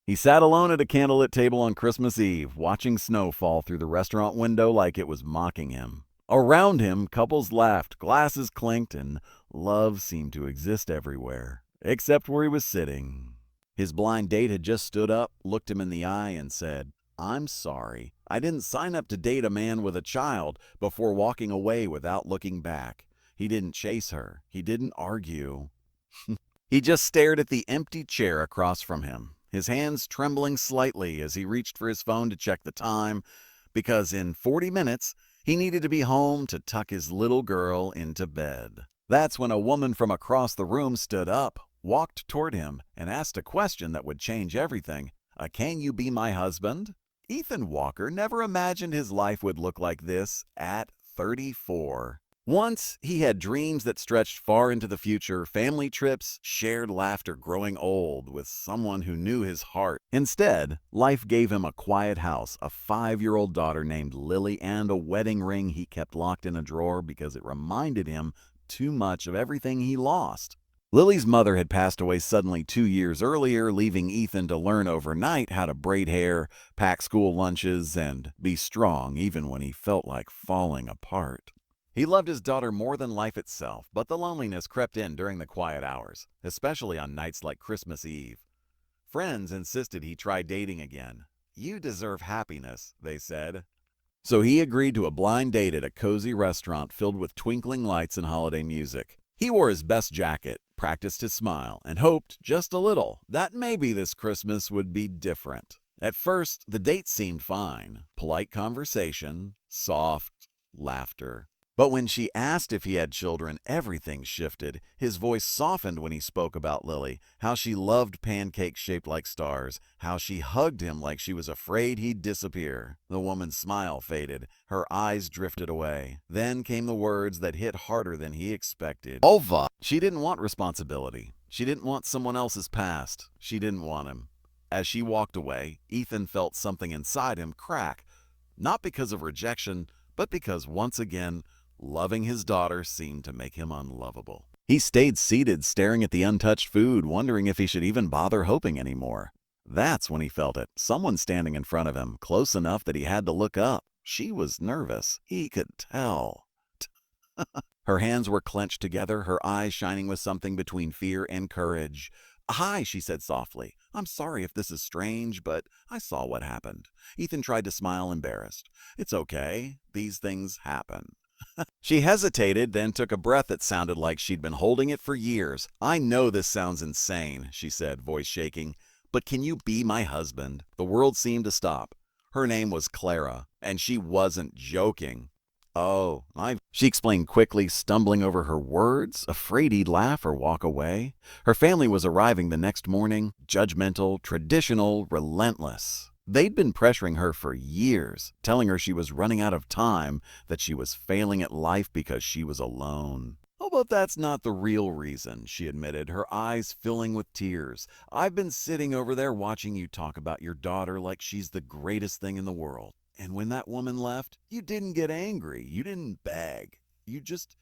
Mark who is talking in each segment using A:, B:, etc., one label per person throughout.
A: He sat alone at a candlelit table on Christmas Eve, watching snow fall through the restaurant window like it was mocking him. Around him, couples laughed, glasses clinked, and love seemed to exist everywhere, except where he was sitting. His blind date had just stood up, looked him in the eye, and said, "I'm sorry. I didn't sign up to date a man with a child," before walking away without looking back. He didn't chase her. He didn't argue. He just stared at the empty chair across from him, his hands trembling slightly as he reached for his phone to check the time, because in 40 minutes, he needed to be home to tuck his little girl into bed. That's when a woman from across the room stood up, walked toward him, and asked a question that would change everything. Can you be my husband? Ethan Walker never imagined his life would look like this at 34. Once, he had dreams that stretched far into the future, family trips, shared laughter, growing old with someone who knew his heart. Instead, life gave him a quiet house, a 5-year-old daughter named Lily, and a wedding ring he kept locked in a drawer because it reminded him too much of everything he lost. Lily's mother had passed away suddenly 2 years earlier, leaving Ethan to learn overnight how to braid hair, pack school lunches, and be strong even when he felt like falling apart. He loved his daughter more than life itself, but the loneliness crept in during the quiet hours, especially on nights like Christmas Eve. Friends insisted he try dating again. "You deserve happiness," they said. So he agreed to a blind date at a cozy restaurant filled with twinkling lights and holiday music. He wore his best jacket, practiced his smile, and hoped, just a little, that maybe this Christmas would be different. At first, the date seemed fine. Polite conversation, soft laughter. But when she asked if he had children, everything shifted. His voice softened when he spoke about Lily, how she loved pancakes shaped like stars, how she hugged him like she was afraid he'd disappear. The woman's smile faded. Her eyes drifted away. Then came the words that hit harder than he expected. Ova! She didn't want responsibility. She didn't want someone else's past. She didn't want him. As she walked away, Ethan felt something inside him crack. Not because of rejection, but because once again, loving his daughter seemed to make him unlovable. He stayed seated, staring at the untouched food, wondering if he should even bother hoping anymore. That's when he felt it. Someone standing in front of him, close enough that he had to look up. She was nervous. He could tell. Her hands were clenched together, her eyes shining with something between fear and courage. "Hi," she said softly. "I'm sorry if this is strange, but I saw what happened." Ethan tried to smile, embarrassed. "It's okay. These things happen." She hesitated, then took a breath that sounded like she'd been holding it for years. "I know this sounds insane," she said, voice shaking, "but can you be my husband?" The world seemed to stop. Her name was Clara, and she wasn't joking. "Oh, she explained quickly, stumbling over her words, afraid he'd laugh or walk away. Her family was arriving the next morning, judgmental, traditional, relentless. They'd been pressuring her for years, telling her she was running out of time, that she was failing at life because she was alone. "Oh, but that's not the real reason," she admitted, her eyes filling with tears. "I've been sitting over there watching you talk about your daughter like she's the greatest thing in the world. And when that woman left, you didn't get angry, you didn't beg, you just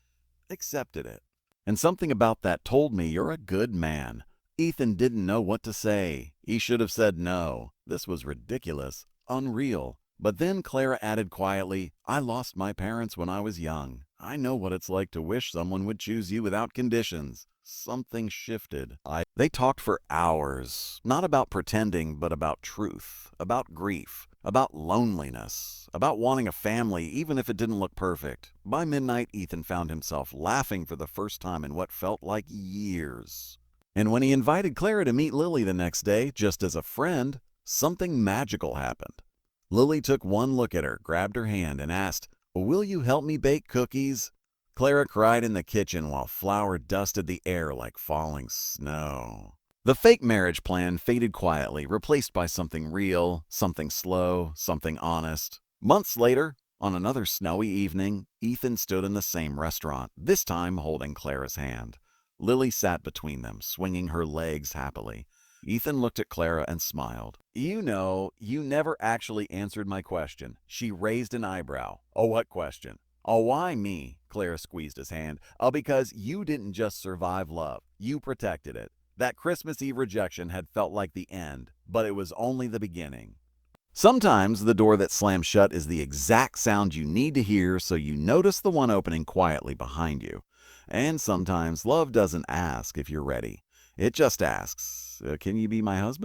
A: accepted it. And something about that told me you're a good man." Ethan didn't know what to say. He should have said no. This was ridiculous, unreal. But then Clara added quietly, "I lost my parents when I was young. I know what it's like to wish someone would choose you without conditions." Something shifted. They talked for hours, not about pretending, but about truth, about grief, about loneliness, about wanting a family even if it didn't look perfect. By midnight, Ethan found himself laughing for the first time in what felt like years. And when he invited Clara to meet Lily the next day, just as a friend, something magical happened. Lily took one look at her, grabbed her hand, and asked, "Will you help me bake cookies?" Clara cried in the kitchen while flour dusted the air like falling snow. The fake marriage plan faded quietly, replaced by something real, something slow, something honest. Months later, on another snowy evening, Ethan stood in the same restaurant, this time holding Clara's hand. Lily sat between them, swinging her legs happily. Ethan looked at Clara and smiled. "You know, you never actually answered my question." She raised an eyebrow. "Oh, what question?" "Oh, why me?" Clara squeezed his hand. "Oh, because you didn't just survive love. You protected it. That Christmas Eve rejection had felt like the end, but it was only the beginning. Sometimes the door that slams shut is the exact sound you need to hear, so you notice the one opening quietly behind you. And sometimes love doesn't ask if you're ready. It just asks, can you be my husband?